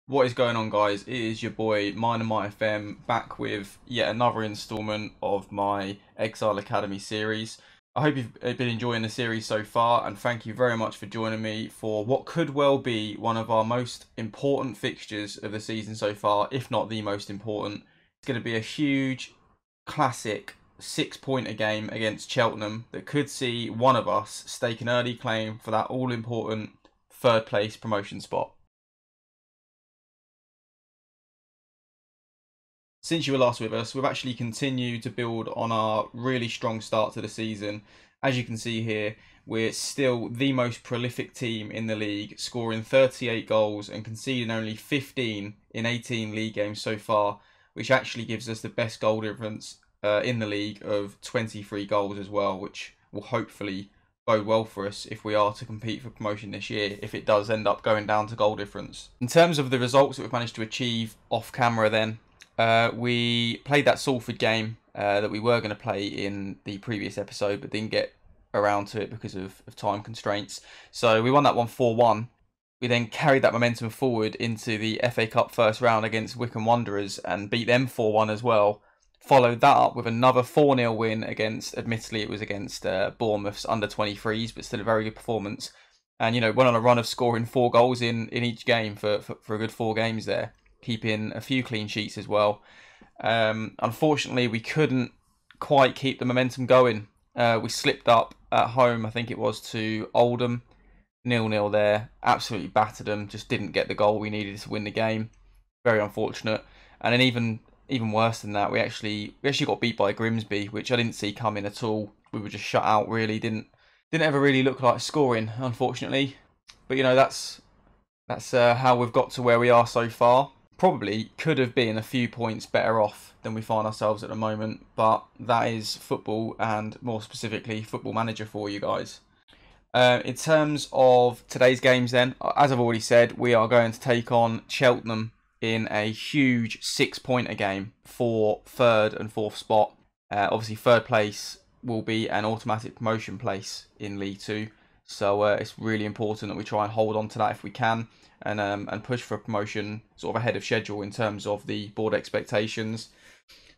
What is going on, guys? It is your boy Mainomai FM back with yet another installment of my Exile Academy series. I hope you've been enjoying the series so far, and thank you very much for joining me for what could well be one of our most important fixtures of the season so far, if not the most important. It's going to be a huge classic 6-pointer game against Cheltenham that could see one of us stake an early claim for that all-important third place promotion spot. Since you were last with us, we've actually continued to build on our really strong start to the season. As you can see here, we're still the most prolific team in the league, scoring 38 goals and conceding only 15 in 18 league games so far, which actually gives us the best goal difference in the league of 23 goals as well, which will hopefully bode well for us if we are to compete for promotion this year, if it does end up going down to goal difference. In terms of the results that we've managed to achieve off camera then, we played that Salford game that we were going to play in the previous episode, but didn't get around to it because of time constraints. So we won that one 4-1. We then carried that momentum forward into the FA Cup first round against Wycombe Wanderers and beat them 4-1 as well. Followed that up with another 4-0 win against, admittedly it was against Bournemouth's under-23s, but still a very good performance. And, you know, went on a run of scoring 4 goals in each game for a good 4 games there, keeping a few clean sheets as well. Unfortunately, we couldn't quite keep the momentum going. We slipped up at home, I think it was, to Oldham. 0-0 there. Absolutely battered them. Just didn't get the goal we needed to win the game. Very unfortunate. And then even worse than that, we actually got beat by Grimsby, which I didn't see coming at all. We were just shut out, really. Didn't ever really look like scoring, unfortunately. But, you know, that's how we've got to where we are so far. Probably could have been a few points better off than we find ourselves at the moment, but that is football, and more specifically Football Manager for you guys. In terms of today's games then, as I've already said, we are going to take on Cheltenham in a huge 6-pointer game for 3rd and 4th spot. Obviously 3rd place will be an automatic promotion place in League 2, so it's really important that we try and hold on to that if we can. And push for promotion sort of ahead of schedule in terms of the board expectations.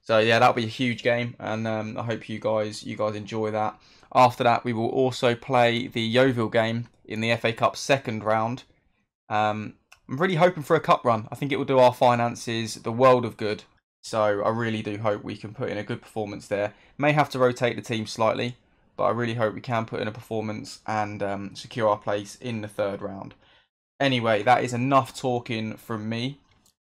So yeah, that'll be a huge game, and I hope you guys enjoy that. After that, we will also play the Yeovil game in the FA Cup 2nd round. I'm really hoping for a cup run. I think it will do our finances the world of good. So I really do hope we can put in a good performance there. May have to rotate the team slightly, but I really hope we can put in a performance and secure our place in the 3rd round. Anyway, that is enough talking from me.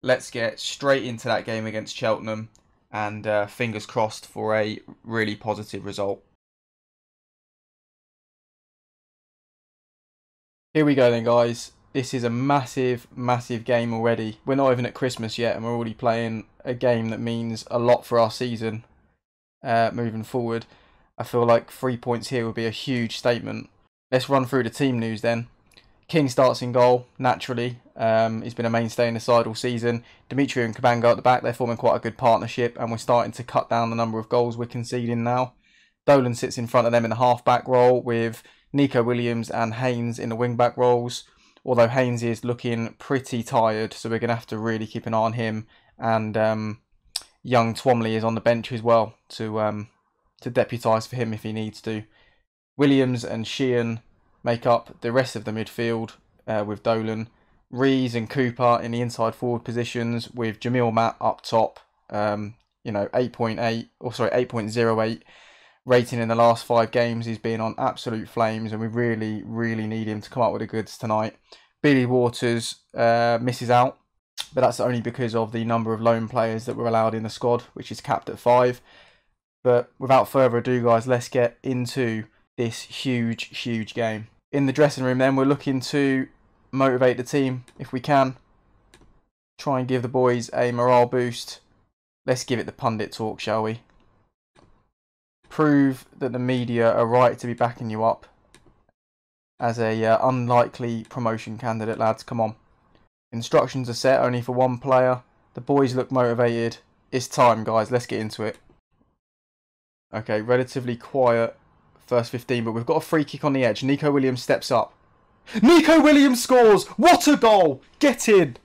Let's get straight into that game against Cheltenham, and fingers crossed for a really positive result. Here we go then, guys. This is a massive game already. We're not even at Christmas yet, and we're already playing a game that means a lot for our season moving forward. I feel like 3 points here would be a huge statement. Let's run through the team news then. King starts in goal, naturally. He's been a mainstay in the side all season. Dimitri and Kabanga at the back, they're forming quite a good partnership, and we're starting to cut down the number of goals we're conceding now. Dolan sits in front of them in the half-back role, with Nico Williams and Haynes in the wing-back roles, although Haynes is looking pretty tired, so we're going to have to really keep an eye on him. And young Twomley is on the bench as well to deputise for him if he needs to. Williams and Sheehan make up the rest of the midfield with Dolan. Rees and Cooper in the inside forward positions, with Jamil Matt up top. 8.08 rating in the last 5 games. He's been on absolute flames, and we really need him to come up with the goods tonight. Billy Waters misses out, but that's only because of the number of loan players that were allowed in the squad, which is capped at 5. But without further ado, guys, let's get into this huge game. In the dressing room then, we're looking to motivate the team if we can. Try and give the boys a morale boost. Let's give it the pundit talk, shall we? Prove that the media are right to be backing you up as a unlikely promotion candidate, lads. Come on. Instructions are set only for 1 player. The boys look motivated. It's time, guys. Let's get into it. Okay, relatively quiet first 15, but we've got a free kick on the edge. Nico Williams steps up. Nico Williams scores! What a goal! Get in!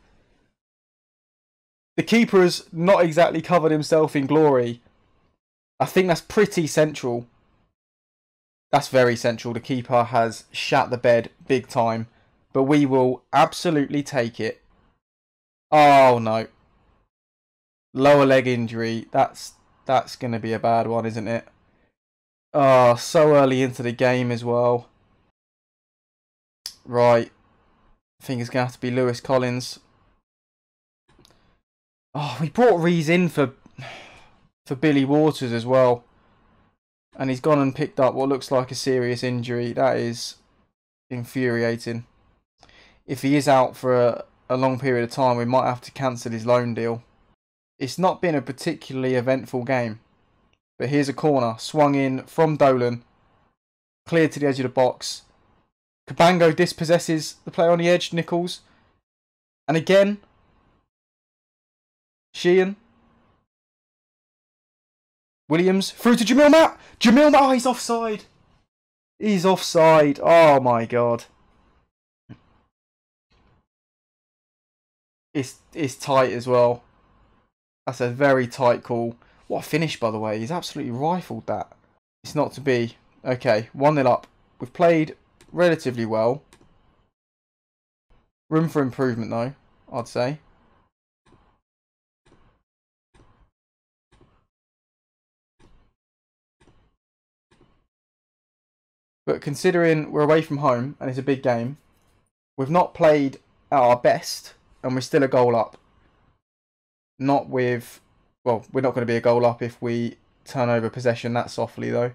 The keeper has not exactly covered himself in glory. I think that's pretty central. That's very central. The keeper has shat the bed big time. But we will absolutely take it. Oh, no. Lower leg injury. That's going to be a bad one, isn't it? Oh, so early into the game as well. Right. I think it's going to have to be Lewis Collins. Oh, we brought Rees in for Billy Waters as well. And he's gone and picked up what looks like a serious injury. That is infuriating. If he is out for a long period of time, we might have to cancel his loan deal. It's not been a particularly eventful game. But here's a corner. Swung in from Dolan. Cleared to the edge of the box. Cabango dispossesses the player on the edge, Nichols. And again, Sheehan. Williams through to Jamil Matt. Jamil Matt, oh, he's offside. He's offside. Oh my god. It's tight as well. That's a very tight call. What a finish, by the way. He's absolutely rifled that. It's not to be. Okay, 1-0 up. We've played relatively well. Room for improvement, though, I'd say. But considering we're away from home and it's a big game, we've not played at our best and we're still a goal up. Not with... Well, we're not going to be a goal up if we turn over possession that softly, though.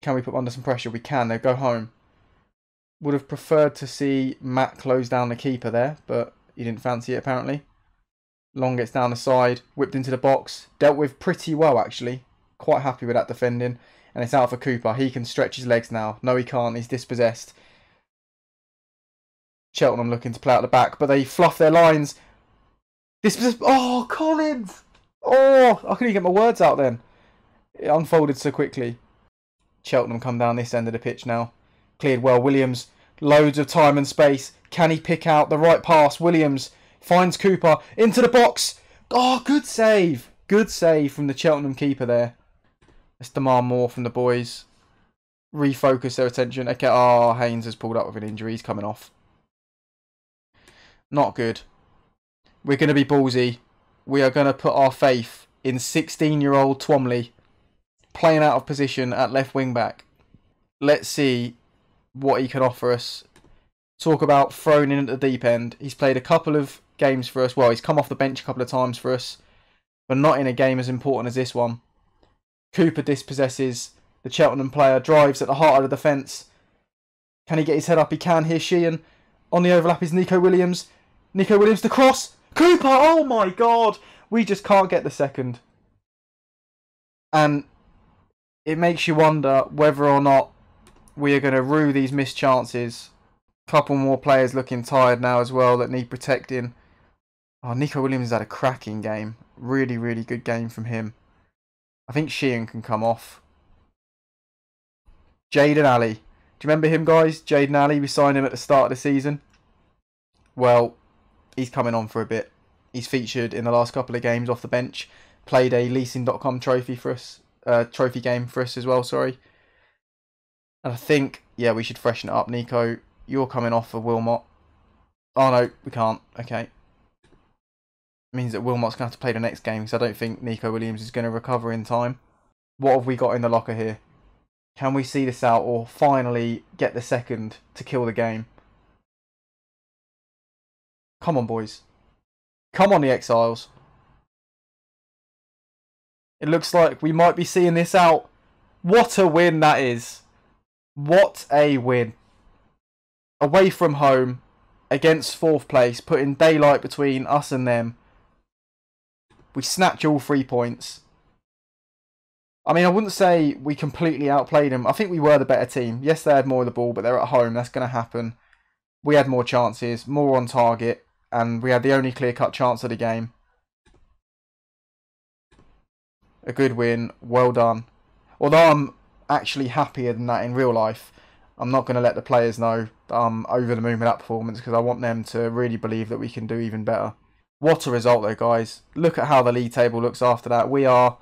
Can we put them under some pressure? We can. They'll go home. Would have preferred to see Matt close down the keeper there, but he didn't fancy it, apparently. Long gets down the side, whipped into the box. Dealt with pretty well, actually. Quite happy with that defending. And it's out for Cooper. He can stretch his legs now. No, he can't. He's dispossessed. Cheltenham looking to play out the back, but they fluff their lines. Dispossessed. Oh, Collins! Oh, I couldn't even get my words out then. It unfolded so quickly. Cheltenham come down this end of the pitch now. Cleared well. Williams, loads of time and space. Can he pick out the right pass? Williams finds Cooper into the box. Oh, good save. Good save from the Cheltenham keeper there. Let's demand more from the boys. Refocus their attention. Okay, oh, Haynes has pulled up with an injury. He's coming off. Not good. We're going to be ballsy. We are going to put our faith in 16-year-old Twomley playing out of position at left wing back. Let's see what he can offer us. Talk about thrown in at the deep end. He's played a couple of games for us. Well, he's come off the bench a couple of times for us, but not in a game as important as this one. Cooper dispossesses the Cheltenham player, drives at the heart of the defence. Can he get his head up? He can. Here's Sheehan. On the overlap is Nico Williams. Nico Williams, the cross. Cooper, oh my god. We just can't get the second. And it makes you wonder whether or not we are going to rue these missed chances. Couple more players looking tired now as well that need protecting. Oh, Nico Williams had a cracking game. Really, really good game from him. I think Sheehan can come off. Jaden Alley. Do you remember him, guys? Jaden Alley, we signed him at the start of the season. Well, he's coming on for a bit. He's featured in the last couple of games off the bench. Played a leasing.com trophy for us. Trophy game for us as well, sorry. And I think, yeah, we should freshen it up. Nico, you're coming off for Wilmot. Oh, no, we can't. Okay. Means that Wilmot's going to have to play the next game because I don't think Nico Williams is going to recover in time. What have we got in the locker here? Can we see this out or finally get the second to kill the game? Come on, boys. Come on, the Exiles. It looks like we might be seeing this out. What a win that is. What a win. Away from home, against fourth place, putting daylight between us and them. We snatch all 3 points. I mean, I wouldn't say we completely outplayed them. I think we were the better team. Yes, they had more of the ball, but they're at home. That's going to happen. We had more chances, more on target, and we had the only clear-cut chance of the game. A good win. Well done. Although I'm actually happier than that in real life, I'm not going to let the players know that I'm over the moon with that performance because I want them to really believe that we can do even better. What a result though, guys. Look at how the league table looks after that. We are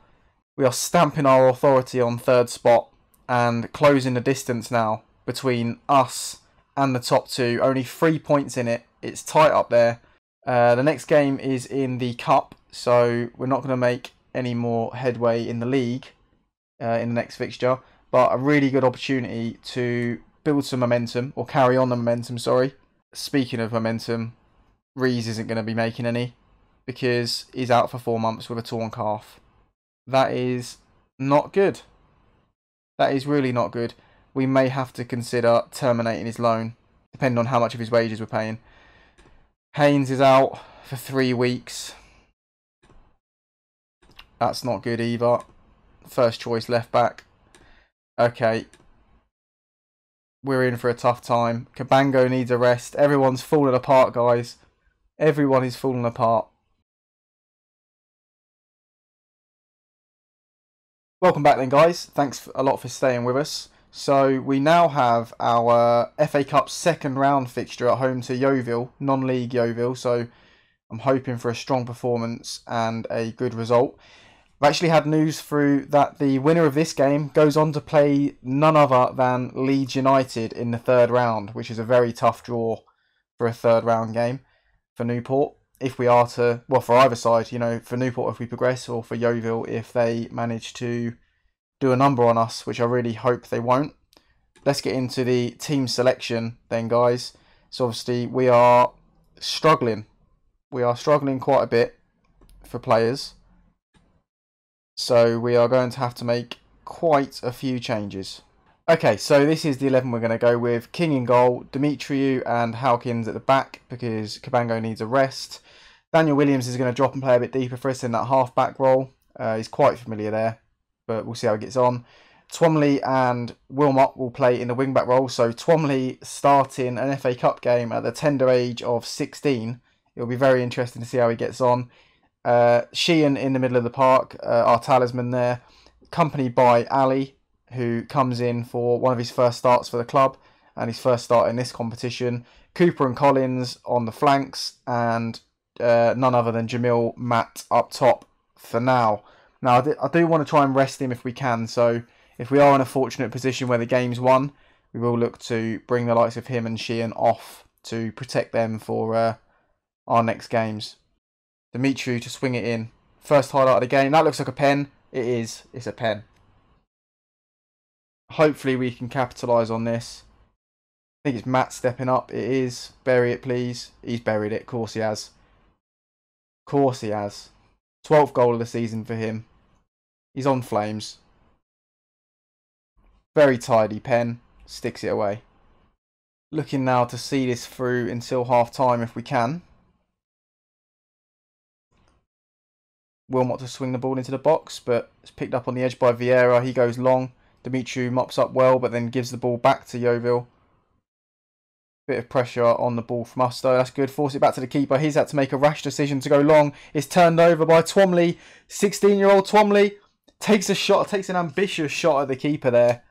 stamping our authority on third spot and closing the distance now between us and the top two. Only 3 points in it. It's tight up there. The next game is in the cup, so we're not going to make any more headway in the league in the next fixture. But a really good opportunity to build some momentum, or carry on the momentum, sorry. Speaking of momentum, Rees isn't going to be making any because he's out for 4 months with a torn calf. That is not good. That is really not good. We may have to consider terminating his loan, depending on how much of his wages we're paying. Haynes is out for 3 weeks. That's not good either. First choice left back. Okay. We're in for a tough time. Cabango needs a rest. Everyone's falling apart, guys. Everyone is falling apart. Welcome back then, guys. Thanks a lot for staying with us. So we now have our FA Cup second round fixture at home to Yeovil, non-league Yeovil. So I'm hoping for a strong performance and a good result. I've actually had news through that the winner of this game goes on to play none other than Leeds United in the third round, which is a very tough draw for a third round game for Newport. If we are to, well, for either side, you know, for Newport if we progress, or for Yeovil if they manage to do a number on us, which I really hope they won't. Let's get into the team selection then, guys. So obviously we are struggling. We are struggling quite a bit for players. So we are going to have to make quite a few changes. Okay, so this is the 11 we're going to go with. King in goal, Demetriou and Hawkins at the back because Cabango needs a rest. Daniel Williams is going to drop and play a bit deeper for us in that half-back role. He's quite familiar there, but we'll see how he gets on. Twomley and Wilmot will play in the wing-back role. So Twomley starting an FA Cup game at the tender age of 16. It'll be very interesting to see how he gets on. Sheehan in the middle of the park, our talisman there, accompanied by Ali, who comes in for one of his first starts for the club and his first start in this competition. Cooper and Collins on the flanks, and none other than Jamil Matt up top for now. Now, I do want to try and rest him if we can, so if we are in a fortunate position where the game's won, we will look to bring the likes of him and Sheehan off to protect them for our next games. Demetriou to swing it in. First highlight of the game. That looks like a pen. It is. It's a pen. Hopefully we can capitalise on this. I think it's Matt stepping up. It is. Bury it, please. He's buried it. Of course he has. Of course he has. 12th goal of the season for him. He's on flames. Very tidy pen. Sticks it away. Looking now to see this through until half time if we can. Wilmot to swing the ball into the box, but it's picked up on the edge by Vieira. He goes long. Demetriou mops up well, but then gives the ball back to Yeovil. Bit of pressure on the ball from us, though. That's good. Force it back to the keeper. He's had to make a rash decision to go long. It's turned over by Twomley. 16-year-old Twomley takes a shot, takes an ambitious shot at the keeper there.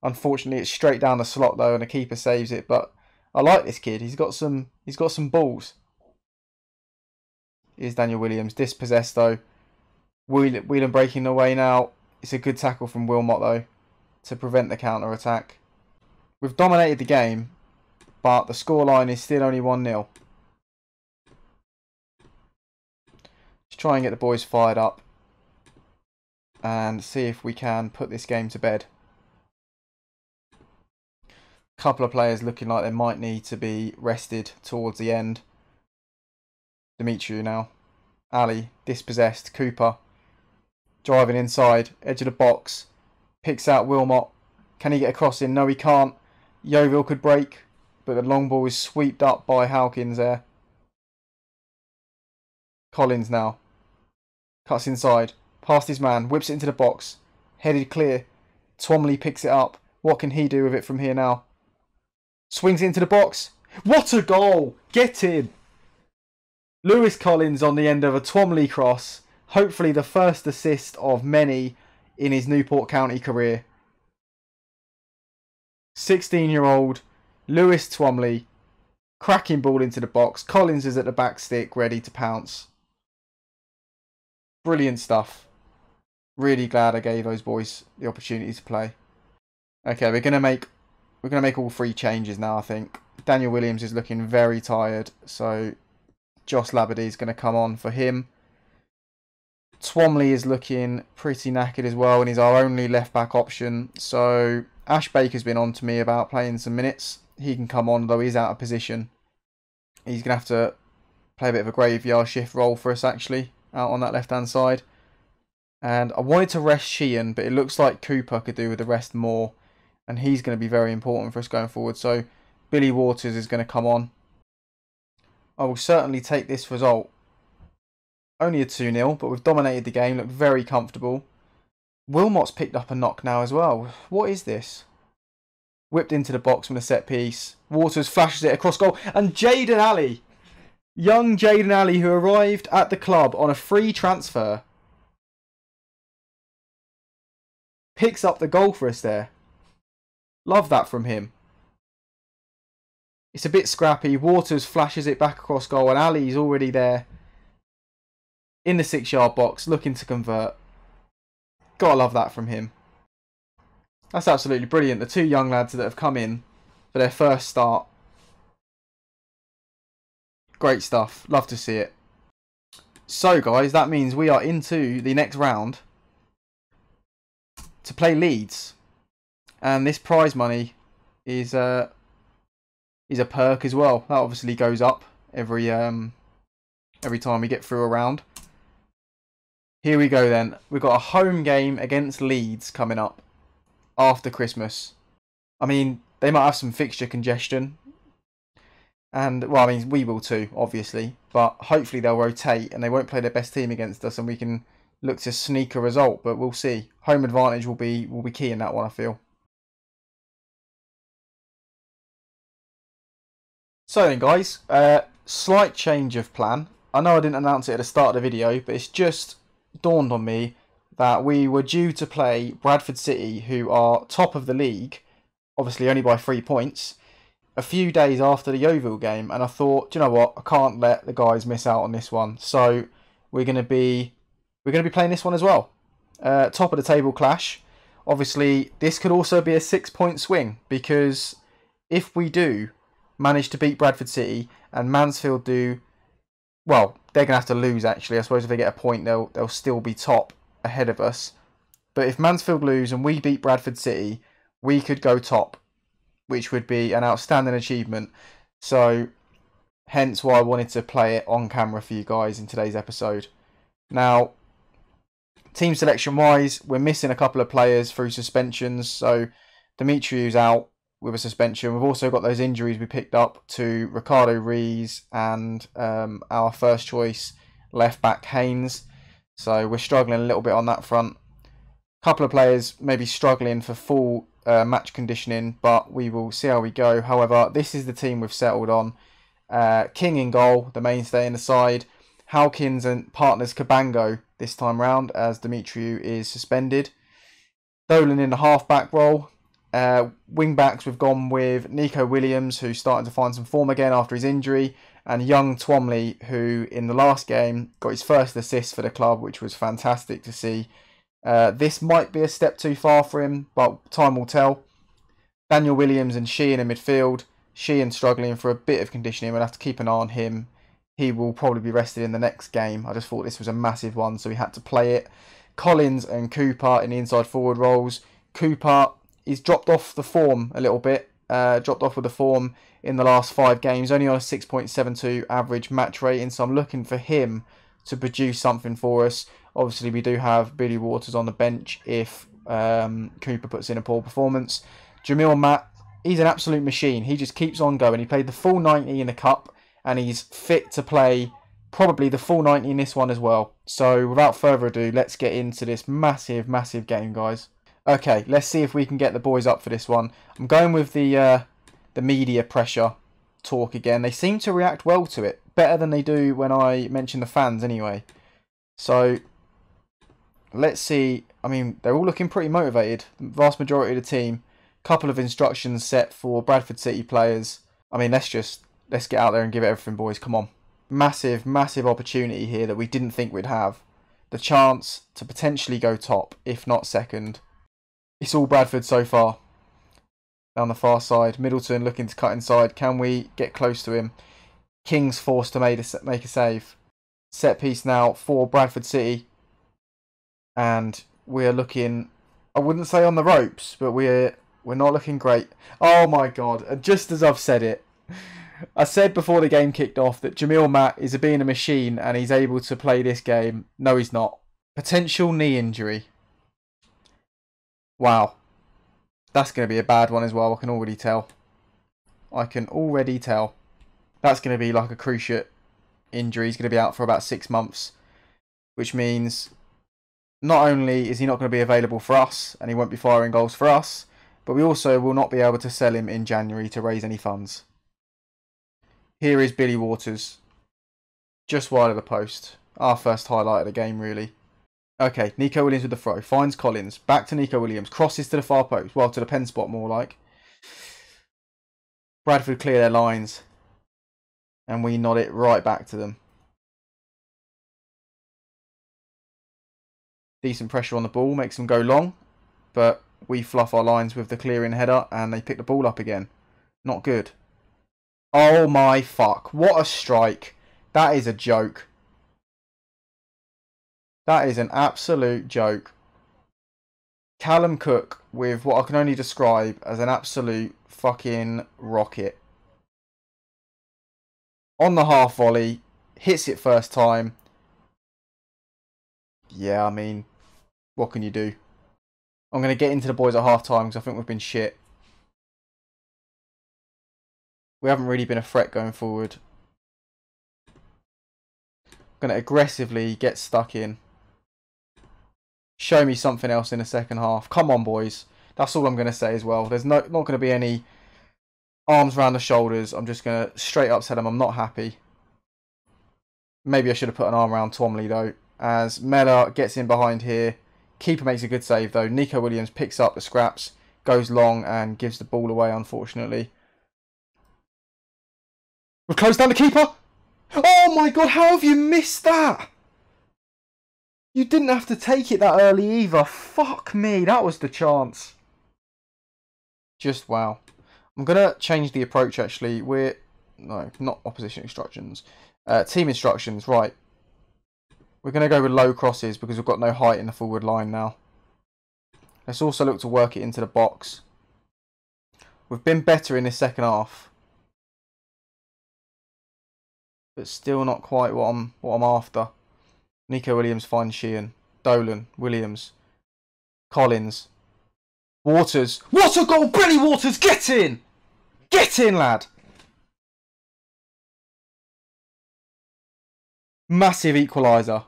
Unfortunately, it's straight down the slot, though, and the keeper saves it. But I like this kid. He's got some balls. Here's Daniel Williams. Dispossessed, though. Whelan breaking away now. It's a good tackle from Wilmot, though, to prevent the counter-attack. We've dominated the game, but the scoreline is still only 1-0. Let's try and get the boys fired up and see if we can put this game to bed. A couple of players looking like they might need to be rested towards the end. Demetriou now. Ali, dispossessed. Cooper. Driving inside. Edge of the box. Picks out Wilmot. Can he get a cross in? No, he can't. Yeovil could break, but the long ball is swept up by Hawkins there. Collins now. Cuts inside. Past his man. Whips it into the box. Headed clear. Twomley picks it up. What can he do with it from here now? Swings it into the box. What a goal! Get in! Lewis Collins on the end of a Twomley cross. Hopefully the first assist of many in his Newport County career. 16-year-old Lewis Twomley Cracking ball into the box. Collins is at the back stick, ready to pounce. Brilliant stuff. Really glad I gave those boys the opportunity to play. Okay, we're gonna make all 3 changes now, I think. Daniel Williams is looking very tired, so Josh Labadie is going to come on for him. Twomley is looking pretty knackered as well, and he's our only left-back option. So Ash Baker's been on to me about playing some minutes. He can come on, though he's out of position. He's going to have to play a bit of a graveyard shift role for us, actually, out on that left-hand side. And I wanted to rest Sheehan, but it looks like Cooper could do with the rest more. And he's going to be very important for us going forward. So Billy Waters is going to come on. I will certainly take this result. Only a 2-0, but we've dominated the game. Looked very comfortable. Wilmot's picked up a knock now as well. What is this? Whipped into the box from a set piece. Waters flashes it across goal. And Jayden Ali. Young Jayden Ali, who arrived at the club on a free transfer, picks up the goal for us there. Love that from him. It's a bit scrappy. Waters flashes it back across goal, and Ali's already there in the 6-yard box looking to convert. Gotta love that from him. That's absolutely brilliant. The 2 young lads that have come in for their first start. Great stuff. Love to see it. So guys, that means we are into the next round to play Leeds. And this prize money is a perk as well. That obviously goes up every time we get through a round. Here we go then. We've got a home game against Leeds coming up after Christmas. I mean, they might have some fixture congestion. And, well, I mean, we will too, obviously. But hopefully they'll rotate and they won't play their best team against us and we can look to sneak a result. But we'll see. Home advantage will be key in that one, I feel. So then, guys, slight change of plan. I know I didn't announce it at the start of the video, but it's just dawned on me that we were due to play Bradford City, who are top of the league, obviously only by 3 points, a few days after the Yeovil game, and I thought, do you know what, I can't let the guys miss out on this one, so we're going to be playing this one as well. Top of the table clash. Obviously, this could also be a 6-point swing, because if we do manage to beat Bradford City and Mansfield do, well, they're going to have to lose actually. I suppose if they get a point, they'll still be top ahead of us. But if Mansfield lose and we beat Bradford City, we could go top, which would be an outstanding achievement. So, hence why I wanted to play it on camera for you guys in today's episode. Now, team selection wise, we're missing a couple of players through suspensions. So, Dimitriou's out with a suspension. We've also got those injuries we picked up to Ricardo Rees and our first choice left back Haynes. So we're struggling a little bit on that front. A couple of players maybe struggling for full match conditioning, but we will see how we go. However, this is the team we've settled on. King in goal, the mainstay in the side. Hawkins and partners Cabango this time round as Dimitriou is suspended. Dolan in the half-back role. Wing backs, we've gone with Nico Williams, who's starting to find some form again after his injury, and young Twomley, who in the last game got his first assist for the club, which was fantastic to see. This might be a step too far for him, but time will tell. Daniel Williams and Sheehan in midfield. Sheehan struggling for a bit of conditioning. We'll have to keep an eye on him. He will probably be rested in the next game. I just thought this was a massive one, so we had to play it. Collins and Cooper in the inside forward roles. Cooper, he's dropped off the form a little bit. Dropped off with the form in the last 5 games. Only on a 6.72 average match rating. So I'm looking for him to produce something for us. Obviously, we do have Billy Waters on the bench if Cooper puts in a poor performance. Jamil Matt, he's an absolute machine. He just keeps on going. He played the full 90 in the Cup. And he's fit to play probably the full 90 in this one as well. So without further ado, let's get into this massive, massive game, guys. Okay, let's see if we can get the boys up for this one. I'm going with the media pressure talk again. They seem to react well to it. Better than they do when I mention the fans anyway. So, let's see. I mean, they're all looking pretty motivated. The vast majority of the team. Couple of instructions set for Bradford City players. I mean, let's just Let's get out there and give it everything, boys. Come on. Massive, massive opportunity here that we didn't think we'd have. The chance to potentially go top, if not second. It's all Bradford so far. Down the far side. Middleton looking to cut inside. Can we get close to him? King's forced to make a save. Set piece now for Bradford City. And we're looking, I wouldn't say on the ropes, but we're not looking great. Oh my God. Just as I've said it. I said before the game kicked off that Jamil Matt is being a machine and he's able to play this game. No, he's not. Potential knee injury. Wow. That's going to be a bad one as well. I can already tell. I can already tell. That's going to be like a cruciate injury. He's going to be out for about 6 months. Which means not only is he not going to be available for us and he won't be firing goals for us, but we also will not be able to sell him in January to raise any funds. Here is Billy Waters. Just wide of the post. Our first highlight of the game, really. Okay, Nico Williams with the throw. Finds Collins. Back to Nico Williams. Crosses to the far post. Well, to the pen spot, more like. Bradford clear their lines. And we nod it right back to them. Decent pressure on the ball. Makes them go long. But we fluff our lines with the clearing header. And they pick the ball up again. Not good. Oh my fuck. What a strike. That is a joke. That is an absolute joke. Callum Cook with what I can only describe as an absolute fucking rocket. On the half volley. Hits it first time. Yeah, I mean, what can you do? I'm going to get into the boys at half time because I think we've been shit. We haven't really been a threat going forward. I'm going to aggressively get stuck in. Show me something else in the second half. Come on, boys. That's all I'm going to say as well. There's not going to be any arms around the shoulders. I'm just going to straight up tell them I'm not happy. Maybe I should have put an arm around Twomley, though. As Mellor gets in behind here. Keeper makes a good save, though. Nico Williams picks up the scraps. Goes long and gives the ball away, unfortunately. We've closed down the keeper. Oh my God, how have you missed that? You didn't have to take it that early either. Fuck me, that was the chance. Just wow. I'm going to change the approach actually. No, not opposition instructions. Team instructions, right. We're going to go with low crosses because we've got no height in the forward line now. Let's also look to work it into the box. We've been better in this second half. But still not quite what I'm after. Nico Williams finds Sheehan. Dolan. Williams. Collins. Waters. What a goal! Billy Waters, get in! Get in, lad! Massive equaliser.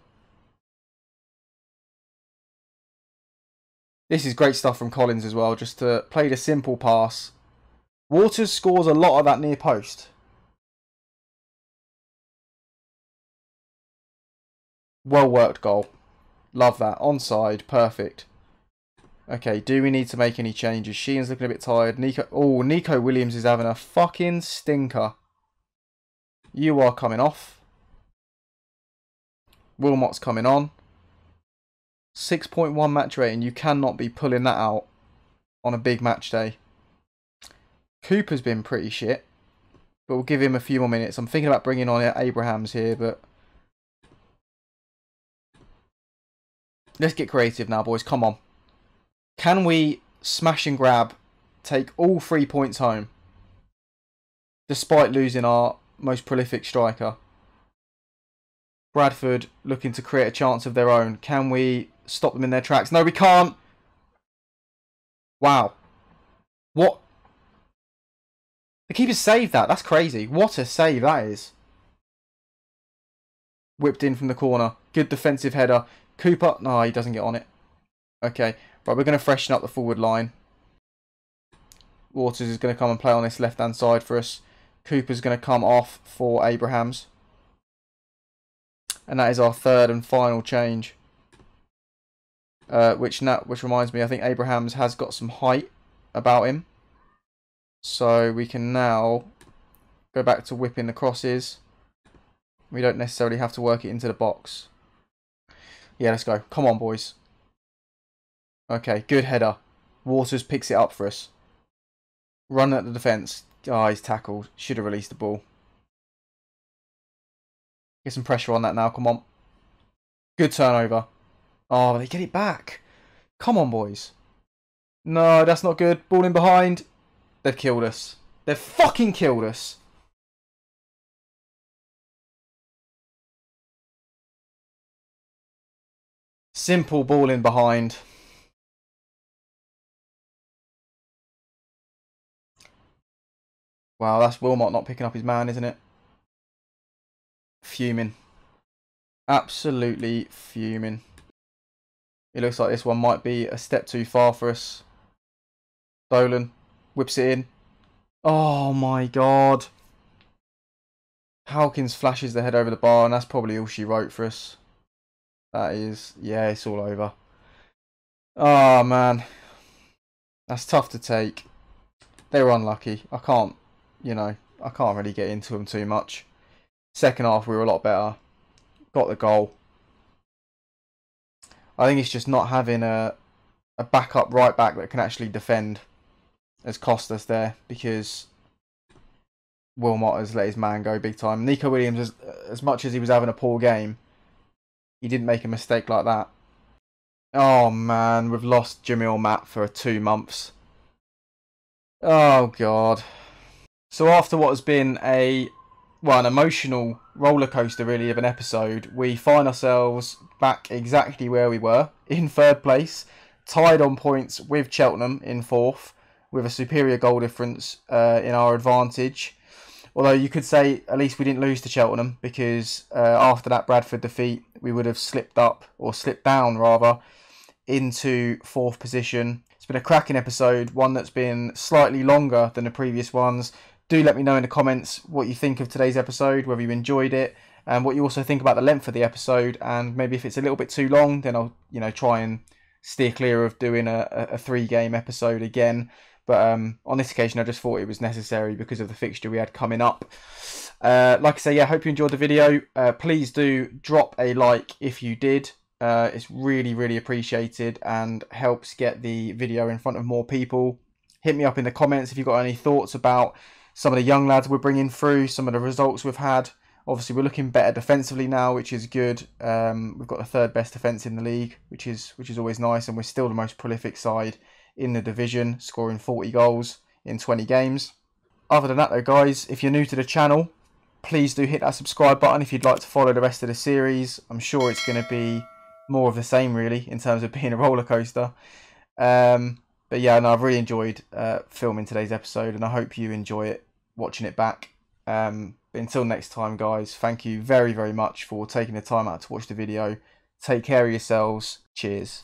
This is great stuff from Collins as well. Just to play the simple pass. Waters scores a lot of that near post. Well worked goal. Love that. Onside. Perfect. Okay, do we need to make any changes? Sheehan's looking a bit tired. Nico Williams is having a fucking stinker. You are coming off. Wilmot's coming on. 6.1 match rating. You cannot be pulling that out on a big match day. Cooper's been pretty shit. But we'll give him a few more minutes. I'm thinking about bringing on Abrahams here, but... Let's get creative now, boys. Come on. Can we smash and grab, take all 3 points home, despite losing our most prolific striker? Bradford looking to create a chance of their own. Can we stop them in their tracks? No, we can't. Wow. What? The keeper saved that. That's crazy. What a save that is. Whipped in from the corner. Good defensive header. Cooper, no, he doesn't get on it. Okay, right, we're going to freshen up the forward line. Waters is going to come and play on this left-hand side for us. Cooper's going to come off for Abrahams. And that is our third and final change. Which reminds me, I think Abrahams has got some height about him. So we can now go back to whipping the crosses. We don't necessarily have to work it into the box. Yeah, let's go. Come on, boys. Okay, good header. Waters picks it up for us. Run at the defence. Oh, he's tackled. Should have released the ball. Get some pressure on that now. Come on. Good turnover. Oh, they get it back. Come on, boys. No, that's not good. Ball in behind. They've killed us. They've fucking killed us. Simple ball in behind. Wow, that's Wilmot not picking up his man, isn't it? Fuming. Absolutely fuming. It looks like this one might be a step too far for us. Dolan whips it in. Oh my god. Hawkins flashes the head over the bar, and that's probably all she wrote for us. That is, yeah, it's all over. Oh man. That's tough to take. They were unlucky. I can't really get into them too much. Second half, we were a lot better. Got the goal. I think it's just not having a backup right back that can actually defend has cost us there, because Wilmot has let his man go big time. Nico Williams, as much as he was having a poor game, he didn't make a mistake like that. Oh man, we've lost Jamil Matt for 2 months. Oh god. So after what has been an emotional roller coaster really of an episode, we find ourselves back exactly where we were, in 3rd place, tied on points with Cheltenham in 4th, with a superior goal difference in our advantage. Although you could say at least we didn't lose to Cheltenham, because after that Bradford defeat, we would have slipped down rather, into 4th position. It's been a cracking episode, one that's been slightly longer than the previous ones. Do let me know in the comments what you think of today's episode, whether you enjoyed it, and what you also think about the length of the episode, and maybe if it's a little bit too long, then I'll try and steer clear of doing a 3-game episode again. But on this occasion, I just thought it was necessary because of the fixture we had coming up. Like I say, yeah, hope you enjoyed the video. Please do drop a like if you did. It's really, really appreciated and helps get the video in front of more people. Hit me up in the comments if you've got any thoughts about some of the young lads we're bringing through, some of the results we've had. Obviously, we're looking better defensively now, which is good. We've got the 3rd best defence in the league, which is always nice, and we're still the most prolific side in the division, scoring 40 goals in 20 games. Other than that though, guys, if you're new to the channel, please do hit that subscribe button if you'd like to follow the rest of the series. I'm sure it's going to be more of the same really, in terms of being a roller coaster. But yeah, no, I've really enjoyed filming today's episode, and I hope you enjoy it watching it back. But until next time, guys, thank you very, very much for taking the time out to watch the video. Take care of yourselves. Cheers.